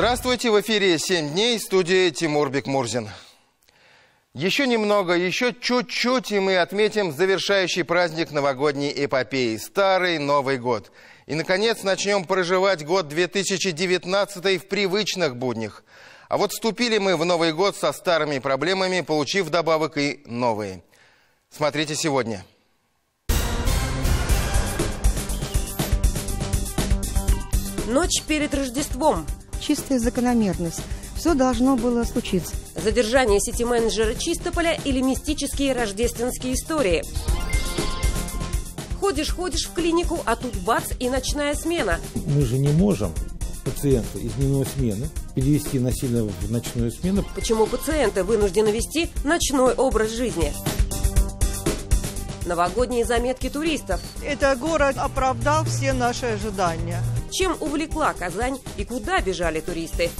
Здравствуйте, в эфире «7 дней», студия Тимур Бекмурзин. Еще немного, еще чуть-чуть, и мы отметим завершающий праздник новогодней эпопеи – Старый Новый год. И, наконец, начнем проживать год 2019 в привычных буднях. А вот вступили мы в Новый год со старыми проблемами, получив вдобавок и новые. Смотрите сегодня. Ночь перед Рождеством. Чистая закономерность. Все должно было случиться. Задержание сити-менеджера Чистополя или мистические рождественские истории. Ходишь в клинику, а тут бац и ночная смена. Мы же не можем пациента из дневной смены перевести насильно в ночную смену. Почему пациенты вынуждены вести ночной образ жизни? Новогодние заметки туристов. Этот город оправдал все наши ожидания. Чем увлекла Казань и куда бежали туристы?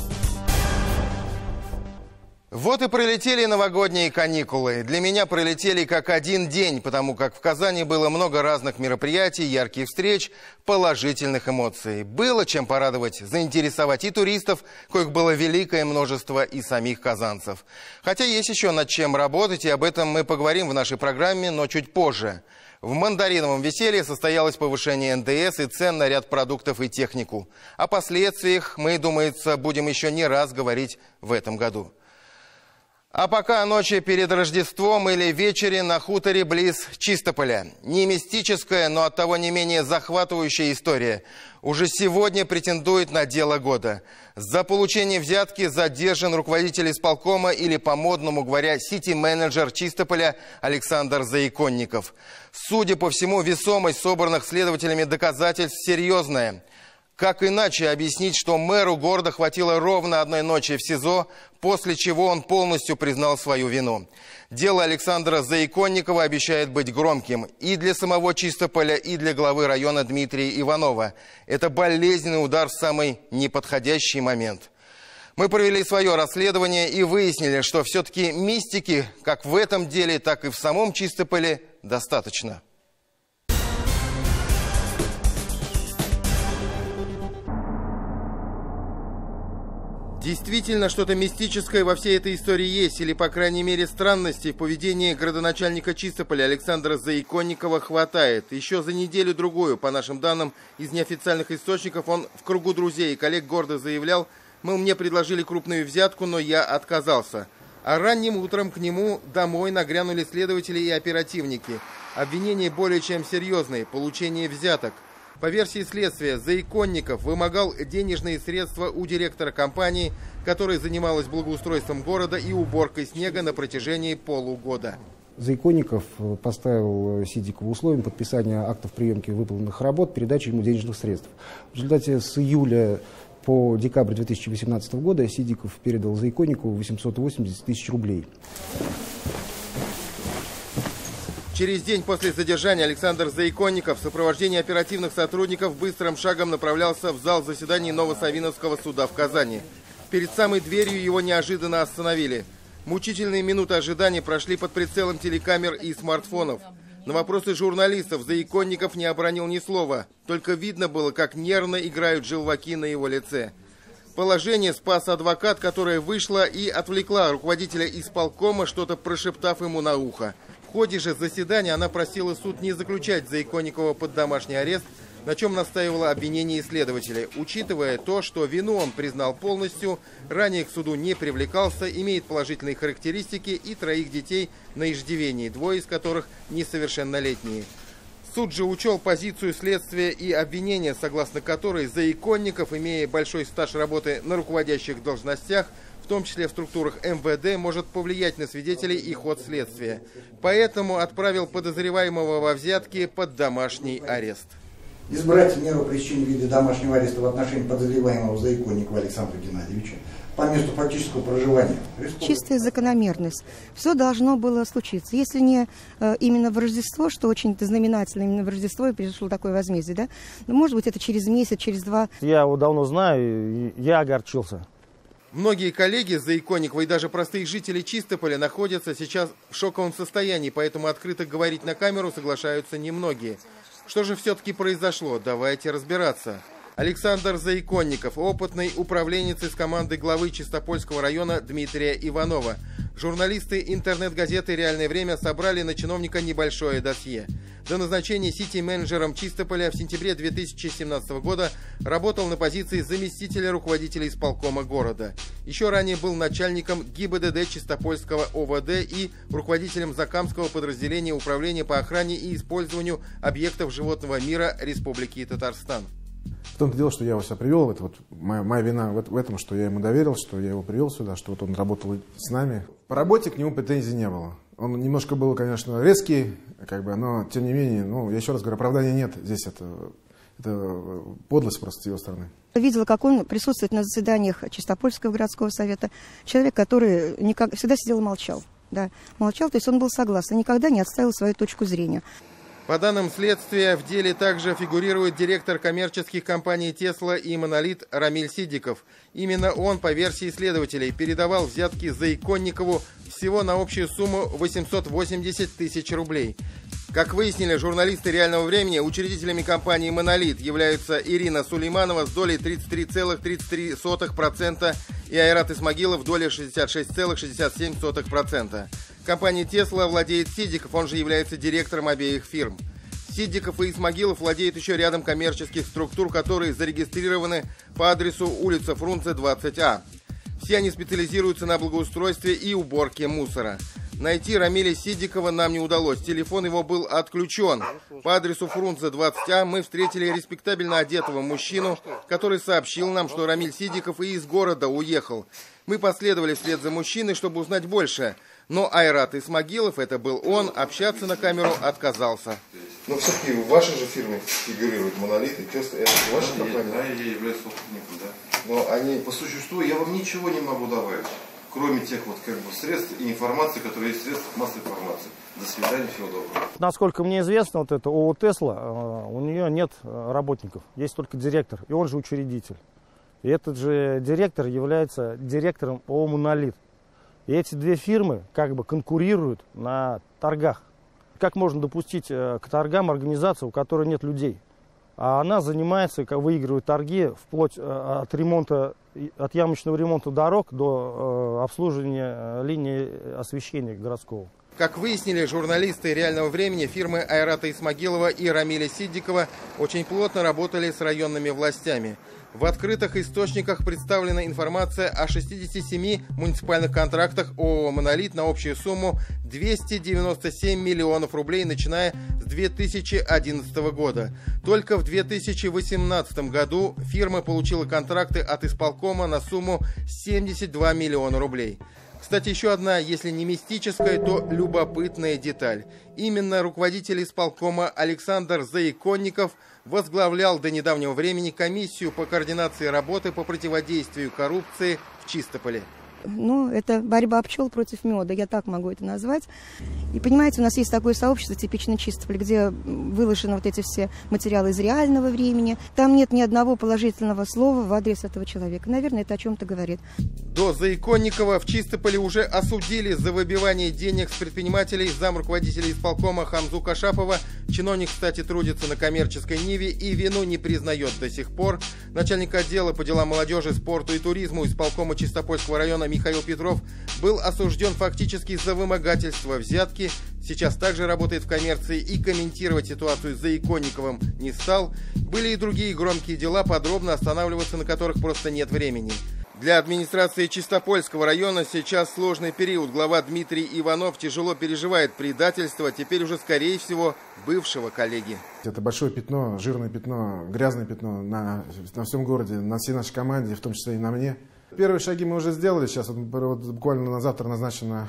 Вот и пролетели новогодние каникулы. Для меня пролетели как один день, потому как в Казани было много разных мероприятий, ярких встреч, положительных эмоций. Было чем порадовать, заинтересовать и туристов, коих было великое множество, и самих казанцев. Хотя есть еще над чем работать, и об этом мы поговорим в нашей программе, но чуть позже. В мандариновом веселье состоялось повышение НДС и цен на ряд продуктов и технику. О последствиях мы, думается, будем еще не раз говорить в этом году. А пока ночи перед Рождеством или вечере на хуторе близ Чистополя. Не мистическая, но оттого не менее захватывающая история. Уже сегодня претендует на дело года. За получение взятки задержан руководитель исполкома или, по-модному говоря, сити-менеджер Чистополя Александр Заиконников. Судя по всему, весомость собранных следователями доказательств серьезная. Как иначе объяснить, что мэру города хватило ровно одной ночи в СИЗО, после чего он полностью признал свою вину? Дело Александра Заиконникова обещает быть громким и для самого Чистополя, и для главы района Дмитрия Иванова. Это болезненный удар в самый неподходящий момент. Мы провели свое расследование и выяснили, что все-таки мистики как в этом деле, так и в самом Чистополе достаточно. Действительно, что-то мистическое во всей этой истории есть, или, по крайней мере, странностей в поведении градоначальника Чистополя Александра Заиконникова хватает. Еще за неделю-другую, по нашим данным из неофициальных источников, он в кругу друзей и коллег гордо заявлял, мол, мне предложили крупную взятку, но я отказался. А ранним утром к нему домой нагрянули следователи и оперативники. Обвинения более чем серьезные – получение взяток. По версии следствия, Заиконников вымогал денежные средства у директора компании, которая занималась благоустройством города и уборкой снега на протяжении полугода. Заиконников поставил Сидикову условием подписания актов приемки выполненных работ, передачи ему денежных средств. В результате с июля по декабрь 2018 года Сидиков передал Заиконникову 880 тысяч рублей. Через день после задержания Александр Заиконников в сопровождении оперативных сотрудников быстрым шагом направлялся в зал заседаний Новосавиновского суда в Казани. Перед самой дверью его неожиданно остановили. Мучительные минуты ожидания прошли под прицелом телекамер и смартфонов. На вопросы журналистов Заиконников не обронил ни слова. Только видно было, как нервно играют желваки на его лице. Положение спас адвокат, которая вышла и отвлекла руководителя исполкома, что-то прошептав ему на ухо. В ходе же заседания она просила суд не заключать Заиконникова под домашний арест, на чем настаивало обвинение следователей. Учитывая то, что вину он признал полностью, ранее к суду не привлекался, имеет положительные характеристики и 3 детей на иждивении, 2 из которых несовершеннолетние. Суд же учел позицию следствия и обвинения, согласно которой Заиконников, имея большой стаж работы на руководящих должностях, в том числе в структурах МВД, может повлиять на свидетелей и ход следствия. Поэтому отправил подозреваемого во взятке под домашний арест. Избрать меру пресечения в виде домашнего ареста в отношении подозреваемого Заиконникова Александра Геннадьевича по месту фактического проживания. Чистая закономерность. Все должно было случиться. Если не именно в Рождество, что очень знаменательно, именно в Рождество и произошло такое возмездие, да? Но, может быть, это через месяц, через 2. Я его давно знаю, и я огорчился. Многие коллеги Заиконникова и даже простые жители Чистополя находятся сейчас в шоковом состоянии, поэтому открыто говорить на камеру соглашаются немногие. Что же все-таки произошло? Давайте разбираться. Александр Заиконников, опытный управленец из команды главы Чистопольского района Дмитрия Иванова. Журналисты интернет-газеты «Реальное время» собрали на чиновника небольшое досье. До назначения сити-менеджером Чистополя в сентябре 2017 года работал на позиции заместителя руководителя исполкома города. Еще ранее был начальником ГИБДД Чистопольского ОВД и руководителем Закамского подразделения управления по охране и использованию объектов животного мира Республики Татарстан. В том-то дело, что я его сюда привел, это вот моя вина в этом, что я ему доверил, что я его привел сюда, что вот он работал с нами. По работе к нему претензий не было. Он немножко был, конечно, резкий, но тем не менее, я еще раз говорю, оправдания нет. Здесь это подлость просто с его стороны. Видела, как он присутствует на заседаниях Чистопольского городского совета. Человек, который всегда сидел и молчал. Да, молчал, то есть он был согласен, никогда не отставил свою точку зрения. По данным следствия, в деле также фигурирует директор коммерческих компаний «Тесла» и «Монолит» Рамиль Сидиков. Именно он, по версии следователей, передавал взятки Заиконникову всего на общую сумму 880 тысяч рублей. Как выяснили журналисты «Реального времени», учредителями компании «Монолит» являются Ирина Сулейманова с долей 33,33% и Айрат Исмагилов с долей 66,67%. Компания «Тесла» владеет Сидиков, он же является директором обеих фирм. Сидиков и Исмагилов владеют еще рядом коммерческих структур, которые зарегистрированы по адресу улица Фрунзе, 20А. Все они специализируются на благоустройстве и уборке мусора. Найти Рамиля Сидикова нам не удалось. Телефон его был отключен. По адресу Фрунзе, 20А мы встретили респектабельно одетого мужчину, который сообщил нам, что Рамиль Сидиков и из города уехал. Мы последовали вслед за мужчиной, чтобы узнать больше. Но Айрат Исмагилов, это был он, общаться на камеру отказался. Но все-таки в вашей же фирме фигурируют «Монолит» и «Тесла». Это ваша компания? Да, я являюсь собственником, да. Но они, по существу, я вам ничего не могу добавить, кроме тех средств и информации, которые есть в средствах массовой информации. До свидания, всего доброго. Насколько мне известно, вот это ООО «Тесла», у нее нет работников, есть только директор, и он же учредитель. И этот же директор является директором ООО «Монолит». И эти две фирмы конкурируют на торгах. Как можно допустить к торгам организацию, у которой нет людей? А она занимается, выигрывает торги вплоть от ямочного ремонта дорог до обслуживания линии освещения городского. Как выяснили журналисты «Реального времени», фирмы Айрата Исмагилова и Рамиля Сидикова очень плотно работали с районными властями. В открытых источниках представлена информация о 67 муниципальных контрактах ООО «Монолит» на общую сумму 297 миллионов рублей, начиная с 2011 года. Только в 2018 году фирма получила контракты от исполкома на сумму 72 миллиона рублей. Кстати, еще одна, если не мистическая, то любопытная деталь. Именно руководитель исполкома Александр Заиконников возглавлял до недавнего времени комиссию по координации работы по противодействию коррупции в Чистополе. Это борьба пчел против меда, я так могу это назвать. И понимаете, у нас есть такое сообщество типично Чистополь, где выложены вот эти все материалы из реального времени. Там нет ни одного положительного слова в адрес этого человека. Наверное, это о чем-то говорит. До Заиконникова в Чистополе уже осудили за выбивание денег с предпринимателей замруководителя исполкома Хамзу Кашапова. Чиновник, кстати, трудится на коммерческой ниве и вину не признает до сих пор. Начальник отдела по делам молодежи, спорту и туризму исполкома Чистопольского района Михаил Петров был осужден фактически за вымогательство взятки. Сейчас также работает в коммерции и комментировать ситуацию с Заиконниковым не стал. Были и другие громкие дела, подробно останавливаться на которых просто нет времени. Для администрации Чистопольского района сейчас сложный период. Глава Дмитрий Иванов тяжело переживает предательство, теперь уже, скорее всего, бывшего коллеги. Это большое пятно, жирное пятно, грязное пятно на всем городе, на всей нашей команде, в том числе и на мне. Первые шаги мы уже сделали. Сейчас буквально на завтра назначена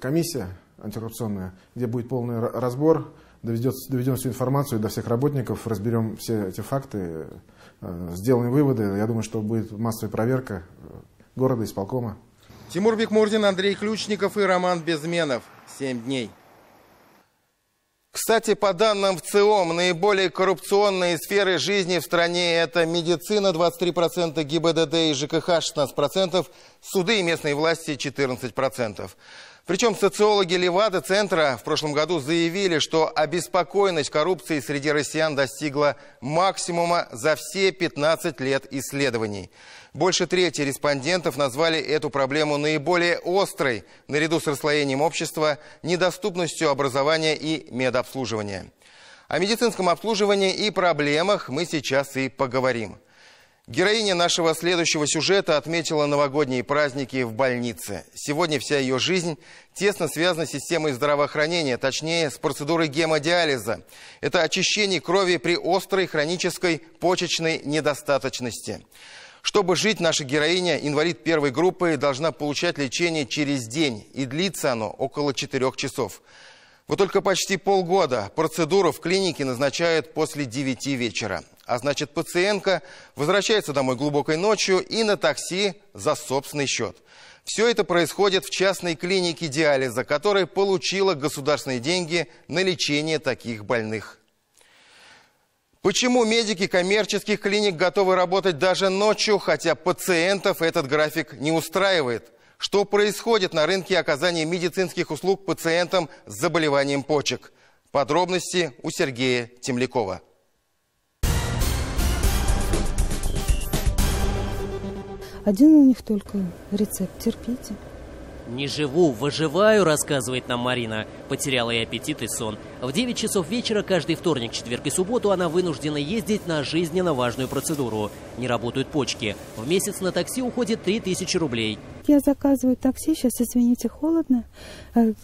комиссия антикоррупционная, где будет полный разбор, доведем всю информацию до всех работников, разберем все эти факты, сделаем выводы. Я думаю, что будет массовая проверка города, исполкома. Тимур Бекмурзин, Андрей Ключников и Роман Безменов. 7 дней. Кстати, по данным ВЦИОМ, наиболее коррупционные сферы жизни в стране – это медицина 23%, ГИБДД и ЖКХ 16%, суды и местные власти 14%. Причем социологи Левада-центра в прошлом году заявили, что обеспокоенность коррупцией среди россиян достигла максимума за все 15 лет исследований. Больше трети респондентов назвали эту проблему наиболее острой, наряду с расслоением общества, недоступностью образования и медобслуживания. О медицинском обслуживании и проблемах мы сейчас и поговорим. Героиня нашего следующего сюжета отметила новогодние праздники в больнице. Сегодня вся ее жизнь тесно связана с системой здравоохранения, точнее, с процедурой гемодиализа. Это очищение крови при острой хронической почечной недостаточности. Чтобы жить, наша героиня, инвалид первой группы, должна получать лечение через день. И длится оно около 4 часов. Вот только почти полгода процедуру в клинике назначают после 9 вечера. А значит, пациентка возвращается домой глубокой ночью и на такси за собственный счет. Все это происходит в частной клинике диализа, которая получила государственные деньги на лечение таких больных. Почему медики коммерческих клиник готовы работать даже ночью, хотя пациентов этот график не устраивает? Что происходит на рынке оказания медицинских услуг пациентам с заболеванием почек? Подробности у Сергея Темлякова. Один у них только рецепт – терпите. «Не живу, выживаю», рассказывает нам Марина. Потеряла и аппетит, и сон. В 9 часов вечера каждый вторник, четверг и субботу она вынуждена ездить на жизненно важную процедуру. Не работают почки. В месяц на такси уходит 3000 рублей. Я заказываю такси, сейчас, извините, холодно.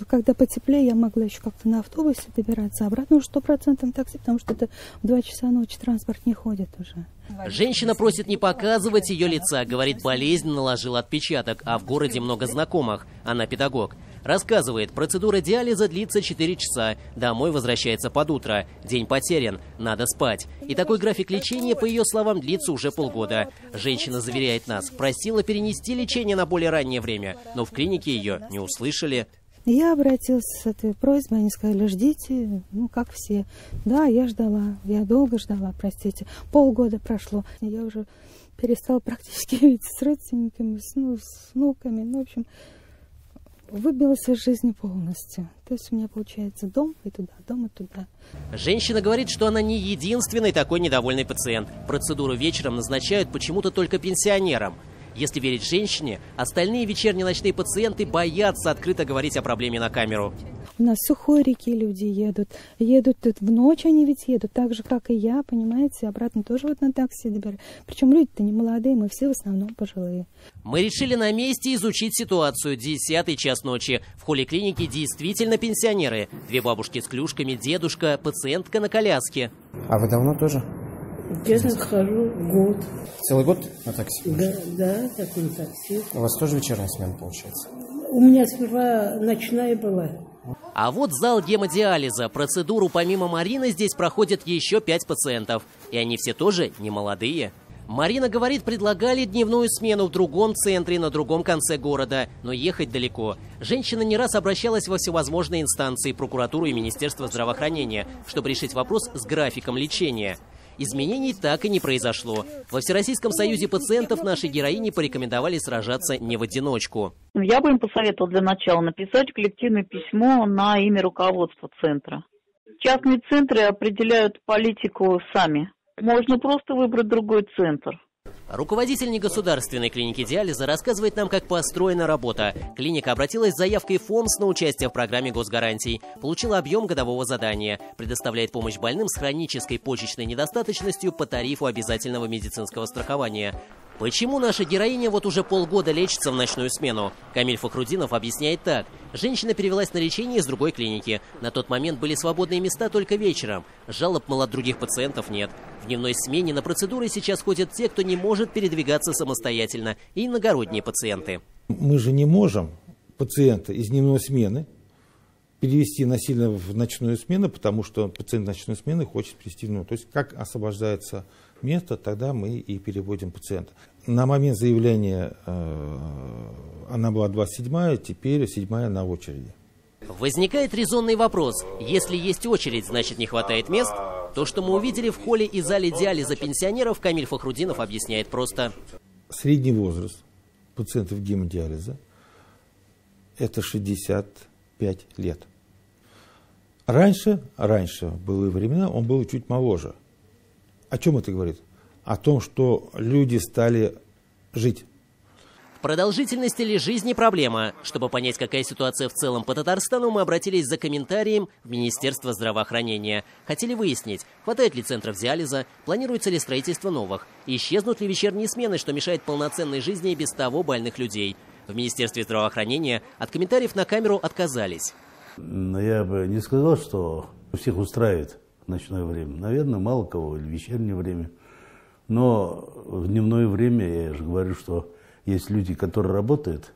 Когда потеплее, я могла еще как-то на автобусе добираться обратно. Уже 100% такси, потому что это в 2 часа ночи транспорт не ходит уже. Женщина просит не показывать ее лица. Говорит, болезнь наложила отпечаток, а в городе много знакомых. Она педагог. Рассказывает, процедура диализа длится 4 часа. Домой возвращается под утро. День потерян. Надо спать. И такой график лечения, по ее словам, длится уже полгода. Женщина заверяет нас, просила перенести лечение на более раннее время, но в клинике ее не услышали. Я обратилась с этой просьбой, они сказали, ждите, ну как все. Да, я ждала, я долго ждала, простите. Полгода прошло. Я уже перестала практически видеться с родственниками, с внуками, ну в общем... Выбилась из жизни полностью. То есть у меня получается дом и туда. Женщина говорит, что она не единственный такой недовольный пациент. Процедуру вечером назначают почему-то только пенсионерам. Если верить женщине, остальные вечерне-ночные пациенты боятся открыто говорить о проблеме на камеру. У нас с Сухой-реки люди едут. Едут тут в ночь, они ведь едут, так же, как и я, понимаете, обратно тоже вот на такси добирают. Причем люди-то не молодые, мы все в основном пожилые. Мы решили на месте изучить ситуацию. 10-й час ночи. В холле клиники действительно пенсионеры. 2 бабушки с клюшками, дедушка, пациентка на коляске. А вы давно тоже? Где-то хожу год. Целый год на такси? Да, так на такси. У вас тоже вечерняя смена получается? У меня сперва ночная была. А вот зал гемодиализа. Процедуру помимо Марины здесь проходят еще 5 пациентов. И они все тоже не молодые. Марина говорит, предлагали дневную смену в другом центре, на другом конце города, но ехать далеко. Женщина не раз обращалась во всевозможные инстанции, прокуратуру и Министерство здравоохранения, чтобы решить вопрос с графиком лечения. Изменений так и не произошло. Во Всероссийском союзе пациентов нашей героини порекомендовали сражаться не в одиночку. Я бы им посоветовала для начала написать коллективное письмо на имя руководства центра. Частные центры определяют политику сами. Можно просто выбрать другой центр. Руководитель негосударственной клиники диализа рассказывает нам, как построена работа. Клиника обратилась с заявкой в ФОМС на участие в программе госгарантий. Получила объем годового задания. Предоставляет помощь больным с хронической почечной недостаточностью по тарифу обязательного медицинского страхования. Почему наша героиня вот уже полгода лечится в ночную смену? Камиль Фахрудинов объясняет так. Женщина перевелась на лечение из другой клиники. На тот момент были свободные места только вечером. Жалоб, мол, от других пациентов нет. В дневной смене на процедуры сейчас ходят те, кто не может передвигаться самостоятельно, и иногородние пациенты. Мы же не можем пациента из дневной смены перевести насильно в ночную смену, потому что пациент ночной смены хочет перевести в дневную. То есть как освобождается место, тогда мы и переводим пациента. На момент заявления она была 27-я, теперь 7-я на очереди. Возникает резонный вопрос. Если есть очередь, значит не хватает мест? То, что мы увидели в холле и зале диализа пенсионеров, Камиль Фахрудинов объясняет просто. Средний возраст пациентов гемодиализа это 65 лет. Раньше, были времена, он был чуть моложе. О чем это говорит? О том, что люди стали жить. В продолжительности ли жизни проблема? Чтобы понять, какая ситуация в целом по Татарстану, мы обратились за комментарием в Министерство здравоохранения. Хотели выяснить, хватает ли центров диализа, планируется ли строительство новых, исчезнут ли вечерние смены, что мешает полноценной жизни и без того больных людей. В Министерстве здравоохранения от комментариев на камеру отказались. Я бы не сказал, что всех устраивает ночное время. Наверное, мало кого, или вечернее время. Но в дневное время, я же говорю, что есть люди, которые работают.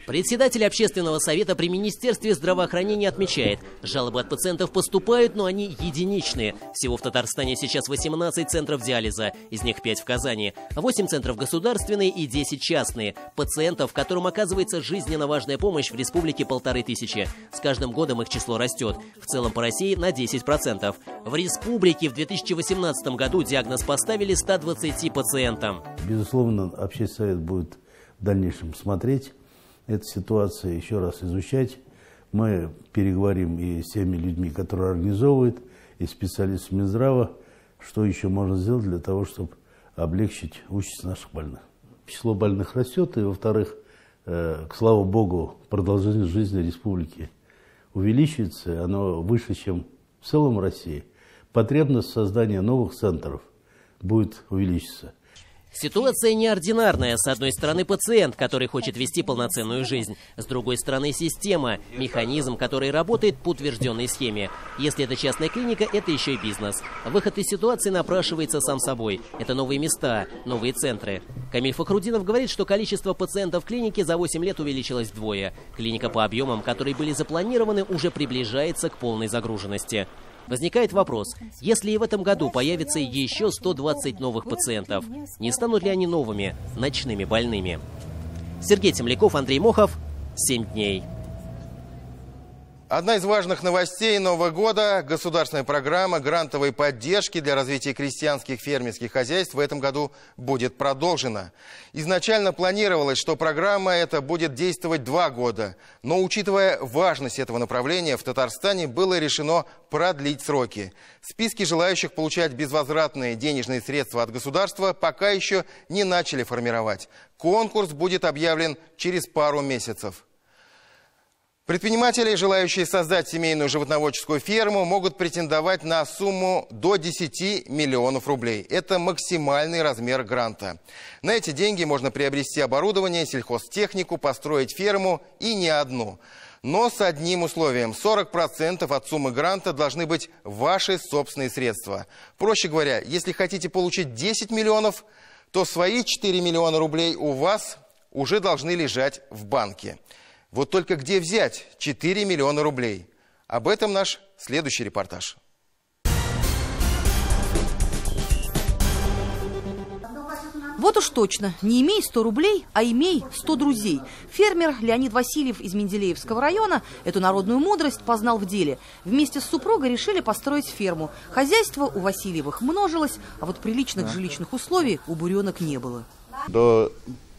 Председатель общественного совета при Министерстве здравоохранения отмечает, жалобы от пациентов поступают, но они единичные. Всего в Татарстане сейчас 18 центров диализа, из них 5 в Казани, 8 центров государственные и 10 частные. Пациентов, которым оказывается жизненно важная помощь, в республике 1500. С каждым годом их число растет. В целом по России на 10%. В республике в 2018 году диагноз поставили 120 пациентам. Безусловно, общественный совет будет в дальнейшем смотреть эту ситуацию, еще раз изучать. Мы переговорим и с теми людьми, которые организовывают, и специалистами Минздрава, что еще можно сделать для того, чтобы облегчить участь наших больных. Число больных растет, и, во-вторых, слава богу, продолжительность жизни республики увеличивается, оно выше, чем в целом России. Потребность создания новых центров будет увеличиться. Ситуация неординарная. С одной стороны, пациент, который хочет вести полноценную жизнь. С другой стороны, система, механизм, который работает по утвержденной схеме. Если это частная клиника, это еще и бизнес. Выход из ситуации напрашивается сам собой. Это новые места, новые центры. Камиль Фахрудинов говорит, что количество пациентов в клинике за 8 лет увеличилось вдвое. Клиника по объемам, которые были запланированы, уже приближается к полной загруженности. Возникает вопрос, если и в этом году появится еще 120 новых пациентов, не станут ли они новыми ночными больными? Сергей Темляков, Андрей Мохов, 7 дней. Одна из важных новостей Нового года – государственная программа грантовой поддержки для развития крестьянских фермерских хозяйств в этом году будет продолжена. Изначально планировалось, что программа эта будет действовать 2 года. Но, учитывая важность этого направления, в Татарстане было решено продлить сроки. Списки желающих получать безвозвратные денежные средства от государства пока еще не начали формировать. Конкурс будет объявлен через пару месяцев. Предприниматели, желающие создать семейную животноводческую ферму, могут претендовать на сумму до 10 миллионов рублей. Это максимальный размер гранта. На эти деньги можно приобрести оборудование, сельхозтехнику, построить ферму и не одну. Но с одним условием – 40% от суммы гранта должны быть ваши собственные средства. Проще говоря, если хотите получить 10 миллионов, то свои 4 миллиона рублей у вас уже должны лежать в банке. Вот только где взять 4 миллиона рублей? Об этом наш следующий репортаж. Вот уж точно, не имей 100 рублей, а имей 100 друзей. Фермер Леонид Васильев из Менделеевского района эту народную мудрость познал в деле. Вместе с супругой решили построить ферму. Хозяйство у Васильевых множилось, а вот приличных жилищных условий у буренок не было. До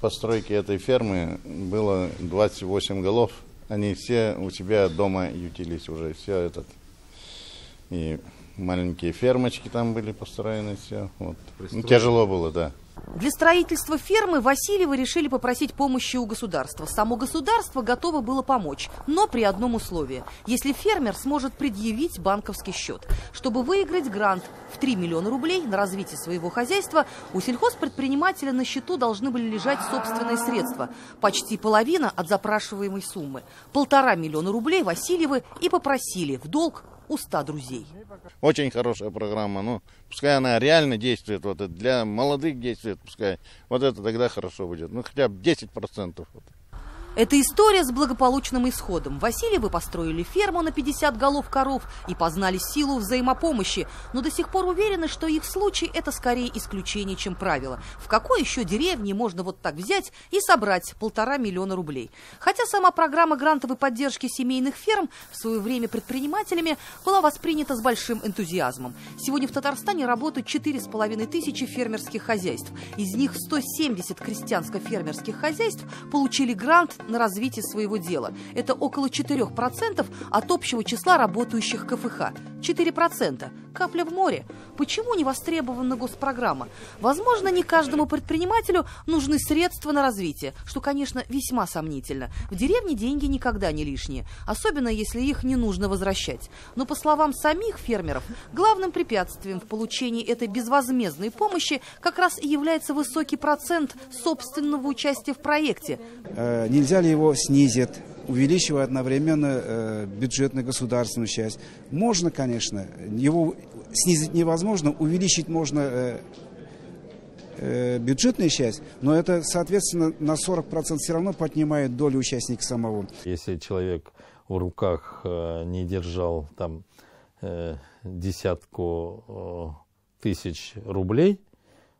постройки этой фермы было 28 голов. Они все у тебя дома ютились уже. Все этот. И маленькие фермочки там были построены. Все. Вот. Тяжело было, да. Для строительства фермы Васильевы решили попросить помощи у государства. Само государство готово было помочь, но при одном условии. Если фермер сможет предъявить банковский счет. Чтобы выиграть грант в 3 миллиона рублей на развитие своего хозяйства, у сельхозпредпринимателя на счету должны были лежать собственные средства. Почти половина от запрашиваемой суммы. 1,5 миллиона рублей Васильевы и попросили в долг у 100 друзей. Очень хорошая программа. Ну, пускай она реально действует. Вот это для молодых действует, пускай. Вот это тогда хорошо будет. Ну, хотя бы 10%. Это история с благополучным исходом. Васильевы построили ферму на 50 голов коров и познали силу взаимопомощи. Но до сих пор уверены, что их случай – это скорее исключение, чем правило. В какой еще деревне можно вот так взять и собрать 1,5 миллиона рублей? Хотя сама программа грантовой поддержки семейных ферм в свое время предпринимателями была воспринята с большим энтузиазмом. Сегодня в Татарстане работают 4500 фермерских хозяйств. Из них 170 крестьянско-фермерских хозяйств получили грант на развитие своего дела. Это около 4% от общего числа работающих КФХ. 4%. Капля в море. Почему не востребована госпрограмма? Возможно, не каждому предпринимателю нужны средства на развитие, что, конечно, весьма сомнительно. В деревне деньги никогда не лишние, особенно если их не нужно возвращать. Но, по словам самих фермеров, главным препятствием в получении этой безвозмездной помощи как раз и является высокий процент собственного участия в проекте. Нельзя ли его снизить, увеличивая одновременно бюджетную государственную часть? Можно, конечно. Его снизить невозможно, увеличить можно бюджетную часть, но это, соответственно, на 40% все равно поднимает долю участника самого. Если человек в руках не держал там десятку тысяч рублей,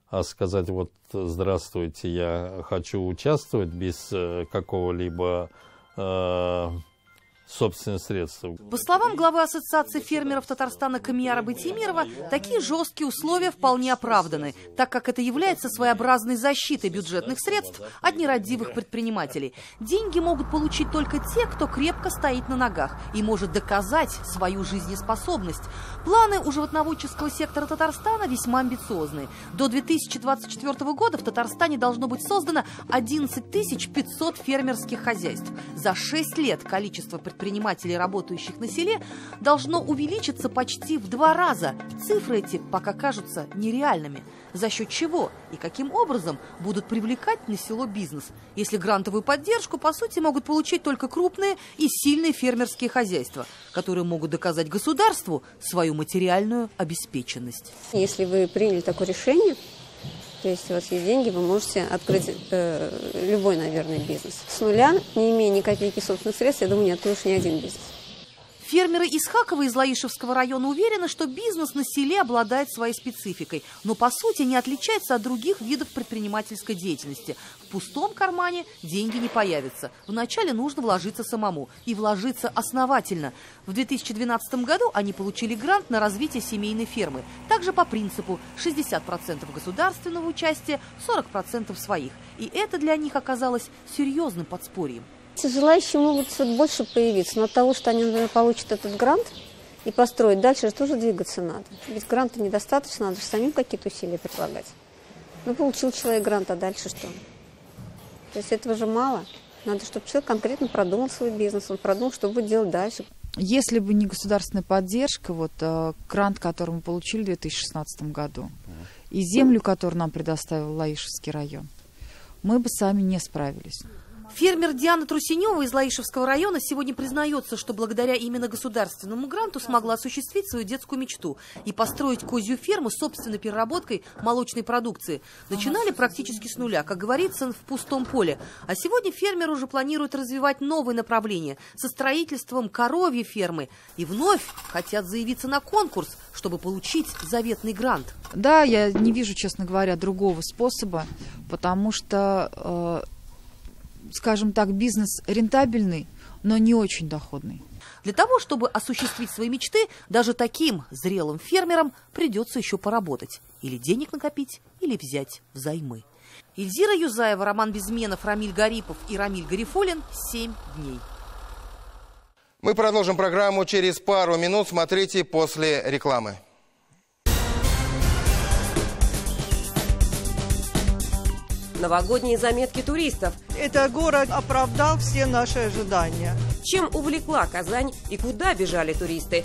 а сказать вот здравствуйте, я хочу участвовать без какого-либо собственных средств. По словам главы Ассоциации фермеров Татарстана Камияра Байтимирова, такие жесткие условия вполне оправданы, так как это является своеобразной защитой бюджетных средств от нерадивых предпринимателей. Деньги могут получить только те, кто крепко стоит на ногах и может доказать свою жизнеспособность. Планы у животноводческого сектора Татарстана весьма амбициозные. До 2024 года в Татарстане должно быть создано 11 500 фермерских хозяйств. За 6 лет количество предпринимателей, работающих на селе, должно увеличиться почти в 2 раза. Цифры эти пока кажутся нереальными. За счет чего и каким образом будут привлекать на село бизнес, если грантовую поддержку, по сути, могут получить только крупные и сильные фермерские хозяйства, которые могут доказать государству свою материальную обеспеченность. Если вы приняли такое решение, то есть у вас есть деньги, вы можете открыть любой, наверное, бизнес. С нуля, не имея ни копейки собственных средств, я думаю, не откроешь ни один бизнес. Фермеры из Хаково из Лаишевского района уверены, что бизнес на селе обладает своей спецификой, но по сути не отличается от других видов предпринимательской деятельности. В пустом кармане деньги не появятся. Вначале нужно вложиться самому, и вложиться основательно. В 2012 году они получили грант на развитие семейной фермы. Также по принципу 60% государственного участия, 40% своих. И это для них оказалось серьезным подспорьем. Желающие могут больше появиться, но от того, что они, например, получат этот грант и построить дальше, же тоже двигаться надо. Ведь гранта недостаточно, надо же самим какие-то усилия предлагать. Ну, получил человек грант, а дальше что? То есть этого же мало. Надо, чтобы человек конкретно продумал свой бизнес, он продумал, что будет делать дальше. Если бы не государственная поддержка, вот грант, который мы получили в 2016 году, и землю, которую нам предоставил Лаишевский район, мы бы сами не справились. Фермер Диана Трусенева из Лаишевского района сегодня признается, что благодаря именно государственному гранту смогла осуществить свою детскую мечту и построить козью ферму с собственной переработкой молочной продукции. Начинали практически с нуля, как говорится, в пустом поле. А сегодня фермер уже планирует развивать новые направления со строительством коровьей фермы. И вновь хотят заявиться на конкурс, чтобы получить заветный грант. Да, я не вижу, честно говоря, другого способа, потому что... скажем так, бизнес рентабельный, но не очень доходный. Для того, чтобы осуществить свои мечты, даже таким зрелым фермерам придется еще поработать. Или денег накопить, или взять взаймы. Эльзира Юзаева, Роман Безменов, Рамиль Гарипов и Рамиль Гарифуллин. 7 дней. Мы продолжим программу через пару минут. Смотрите после рекламы. Новогодние заметки туристов. Этот город оправдал все наши ожидания. Чем увлекла Казань и куда бежали туристы?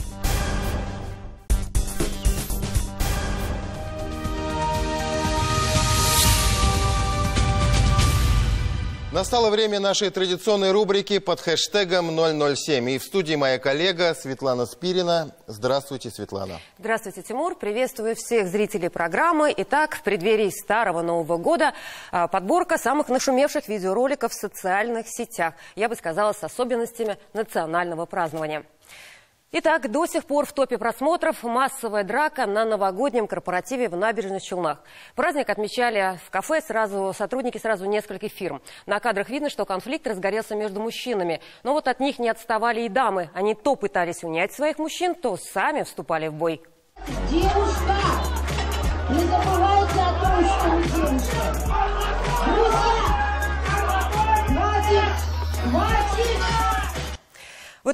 Настало время нашей традиционной рубрики под хэштегом 007. И в студии моя коллега Светлана Спирина. Здравствуйте, Светлана. Здравствуйте, Тимур. Приветствую всех зрителей программы. Итак, в преддверии Старого Нового года подборка самых нашумевших видеороликов в социальных сетях. Я бы сказала, с особенностями национального празднования. Итак, до сих пор в топе просмотров массовая драка на новогоднем корпоративе в Набережных Челнах. Праздник отмечали в кафе сотрудники нескольких фирм. На кадрах видно, что конфликт разгорелся между мужчинами. Но вот от них не отставали и дамы. Они то пытались унять своих мужчин, то сами вступали в бой. Девушка, не забывайте о том, что вы девушка. Друзья, хватит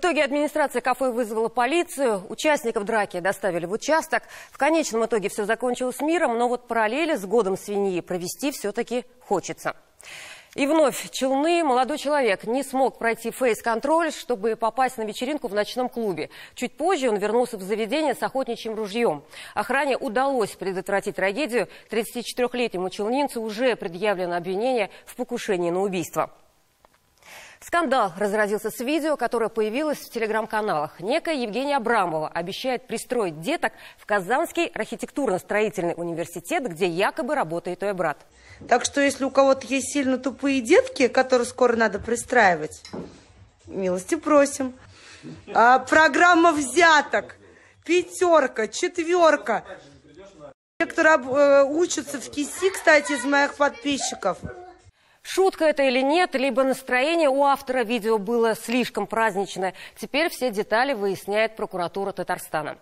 итоге администрация кафе вызвала полицию, участников драки доставили в участок. В конечном итоге все закончилось миром, но вот параллели с годом свиньи провести все-таки хочется. И вновь Челны. Молодой человек не смог пройти фейс-контроль, чтобы попасть на вечеринку в ночном клубе. Чуть позже он вернулся в заведение с охотничьим ружьем. Охране удалось предотвратить трагедию. 34-летнему челнинцу уже предъявлено обвинение в покушении на убийство. Скандал разразился с видео, которое появилось в телеграм-каналах. Некая Евгения Абрамова обещает пристроить деток в Казанский архитектурно-строительный университет, где якобы работает ее брат. Так что, если у кого-то есть сильно тупые детки, которые скоро надо пристраивать, милости просим. Программа взяток, 5, 4. Некоторые учатся в КИСИ, кстати, из моих подписчиков. Шутка это или нет, либо настроение у автора видео было слишком праздничное. Теперь все детали выясняет прокуратура Татарстана.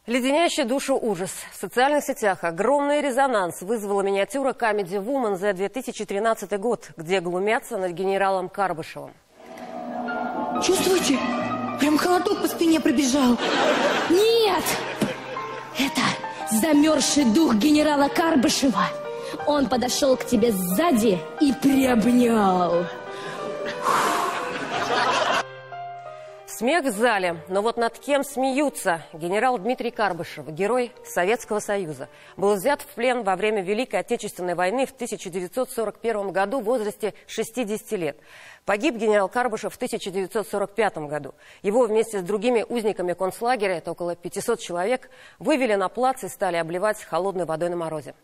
Леденящий душу ужас. В социальных сетях огромный резонанс вызвала миниатюра Comedy Woman за 2013 год, где глумятся над генералом Карбышевым. Чувствуете? Прям холодок по спине пробежал. Нет! Это замерзший дух генерала Карбышева. Он подошел к тебе сзади и приобнял. Смех в зале. Но вот над кем смеются? Генерал Дмитрий Карбышев, герой Советского Союза, был взят в плен во время Великой Отечественной войны в 1941 году в возрасте 60 лет. Погиб генерал Карбышев в 1945 году. Его вместе с другими узниками концлагеря, это около 500 человек, вывели на плац и стали обливать холодной водой на морозе.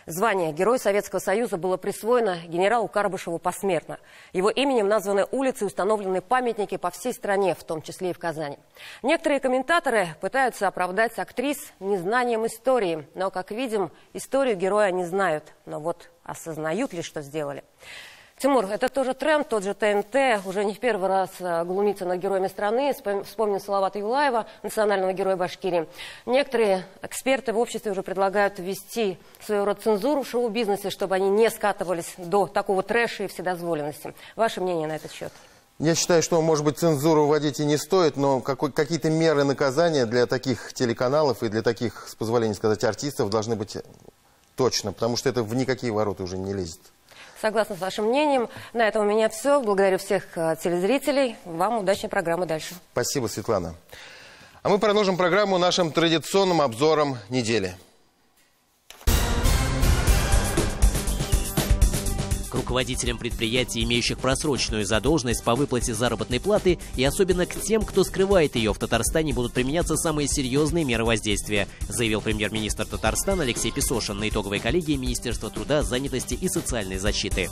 Звание Герой Советского Союза было присвоено генералу Карбышеву посмертно. Его именем названы улицы и установлены памятники по всей стране, в том числе и в Казани. Некоторые комментаторы пытаются оправдать актрис незнанием истории. Но, как видим, историю героя не знают. Но вот осознают ли, что сделали? Тимур, это тоже тренд, тот же ТНТ уже не в первый раз глумится над героями страны. Вспомним Салавата Юлаева, национального героя Башкирии. Некоторые эксперты в обществе уже предлагают ввести своего рода цензуру в шоу-бизнесе, чтобы они не скатывались до такого трэша и вседозволенности. Ваше мнение на этот счет? Я считаю, что, может быть, цензуру вводить и не стоит, но какие-то меры наказания для таких телеканалов и для таких, с позволения сказать, артистов должны быть точно, потому что это в никакие ворота уже не лезет. Согласна с вашим мнением. На этом у меня все. Благодарю всех телезрителей. Вам удачной программы дальше. Спасибо, Светлана. А мы продолжим программу нашим традиционным обзором недели. К руководителям предприятий, имеющих просроченную задолженность по выплате заработной платы, и особенно к тем, кто скрывает ее в Татарстане, будут применяться самые серьезные меры воздействия, заявил премьер-министр Татарстана Алексей Песошин на итоговой коллегии Министерства труда, занятости и социальной защиты.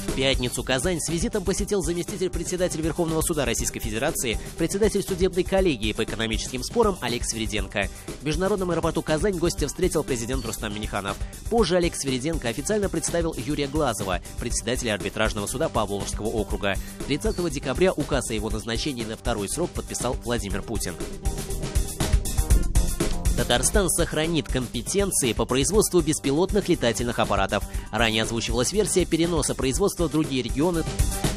В пятницу Казань с визитом посетил заместитель председателя Верховного суда Российской Федерации, председатель судебной коллегии по экономическим спорам Олег Свириденко. В международном аэропорту Казань гостя встретил президент Рустам Минниханов. Позже Олег Свириденко официально представил Юрия Глазова, председателя арбитражного суда Павловского округа. 30 декабря указ о его назначении на второй срок подписал Владимир Путин. Татарстан сохранит компетенции по производству беспилотных летательных аппаратов. Ранее озвучивалась версия переноса производства в другие регионы.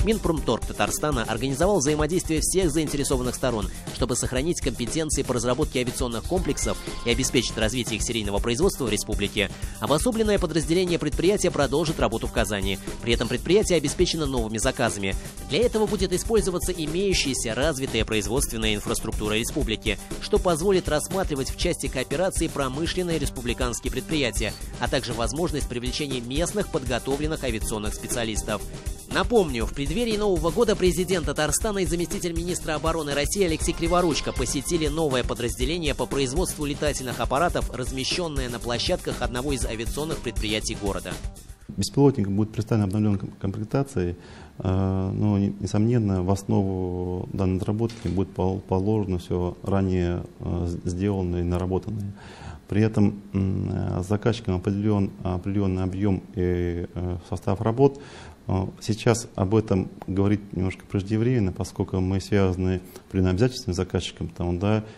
Минпромторг Татарстана организовал взаимодействие всех заинтересованных сторон, чтобы сохранить компетенции по разработке авиационных комплексов и обеспечить развитие их серийного производства в республике. Обособленное подразделение предприятия продолжит работу в Казани. При этом предприятие обеспечено новыми заказами. Для этого будет использоваться имеющаяся развитая производственная инфраструктура республики, что позволит рассматривать в части кооперации промышленные республиканские предприятия, а также возможность привлечения местных подготовленных авиационных специалистов. Напомню, в преддверии Нового года президент Татарстана и заместитель министра обороны России Алексей Криворучко посетили новое подразделение по производству летательных аппаратов, размещенное на площадках одного из авиационных предприятий города. Беспилотник будет представлен обновленной комплектацией, но, несомненно, в основу данной разработки будет положено все ранее сделанное и наработанное. При этом заказчиком определенный объем и состав работ. Сейчас об этом говорить немножко преждевременно, поскольку мы связаны определенными обязательствами с заказчиком,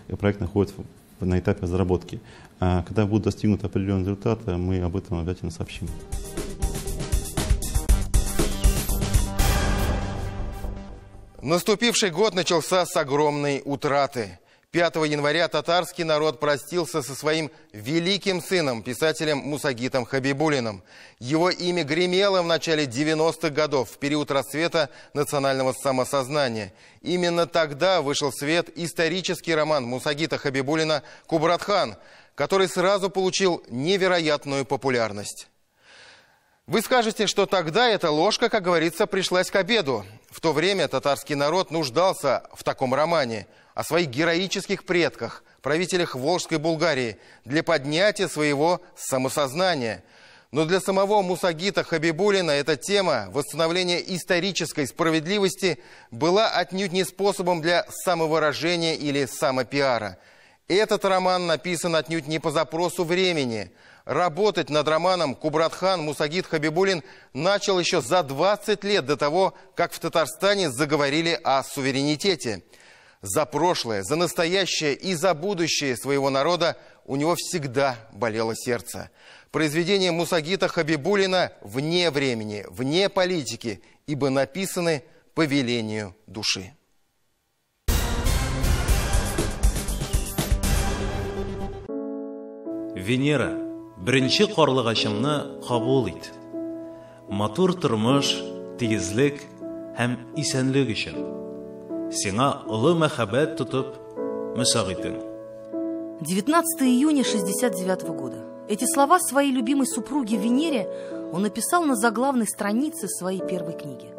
и проект находится на этапе разработки. А когда будут достигнуты определенные результаты, мы об этом обязательно сообщим. Наступивший год начался с огромной утраты. 5 января татарский народ простился со своим великим сыном, писателем Мусагитом Хабибуллиным. Его имя гремело в начале 90-х годов, в период расцвета национального самосознания. Именно тогда вышел в свет исторический роман Мусагита Хабибуллина «Кубратхан», который сразу получил невероятную популярность. Вы скажете, что тогда эта ложка, как говорится, пришлась к обеду. В то время татарский народ нуждался в таком романе о своих героических предках, правителях Волжской Булгарии, для поднятия своего самосознания. Но для самого Мусагита Хабибуллина эта тема восстановления исторической справедливости была отнюдь не способом для самовыражения или самопиара. Этот роман написан отнюдь не по запросу времени. Работать над романом «Кубратхан» Мусагит Хабибуллин начал еще за 20 лет до того, как в Татарстане заговорили о суверенитете. За прошлое, за настоящее и за будущее своего народа у него всегда болело сердце. Произведения Мусагита Хабибуллина вне времени, вне политики, ибо написаны по велению души. Венера, бірінші қорлығашыңны қабул ет. Матур тұрмыш, тигізлік һәм исәнлік үшін. Сиңа ұлы мәхәббәт тотып, Мусагитың. 19 июня 1969 года. Эти слова своей любимой супруге Венере он написал на заглавной странице своей первой книги.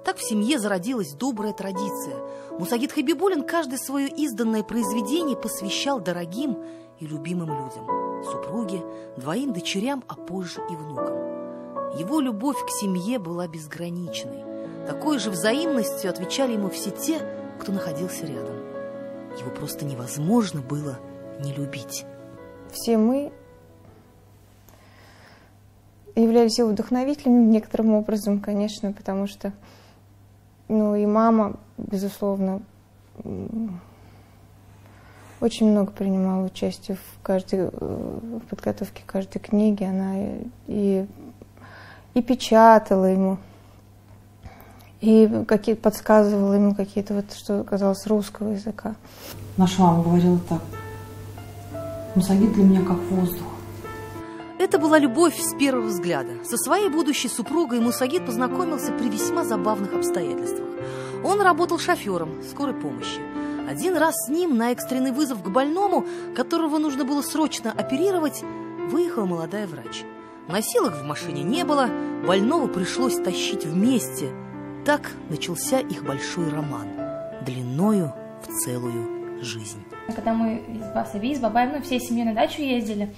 Так в семье зародилась добрая традиция. Мусагит Хабибуллин каждое свое изданное произведение посвящал дорогим и любимым людям. Супруге, 2 дочерям, а позже и внукам. Его любовь к семье была безграничной. Такой же взаимностью отвечали ему все те, кто находился рядом. Его просто невозможно было не любить. Все мы являлись его вдохновителями некоторым образом, конечно, потому что, и мама, безусловно, очень много принимала участие в подготовке каждой книги. Она и печатала ему, и подсказывала ему какие-то, что казалось, русского языка. Наша мама говорила так: Мусагит для меня как воздух. Это была любовь с первого взгляда. Со своей будущей супругой Мусагит познакомился при весьма забавных обстоятельствах. Он работал шофером скорой помощи. Один раз с ним на экстренный вызов к больному, которого нужно было срочно оперировать, выехала молодая врач. Носилок в машине не было, больного пришлось тащить вместе. Так начался их большой роман, длиною в целую жизнь. Когда мы с бабой, всей семьей на дачу ездили,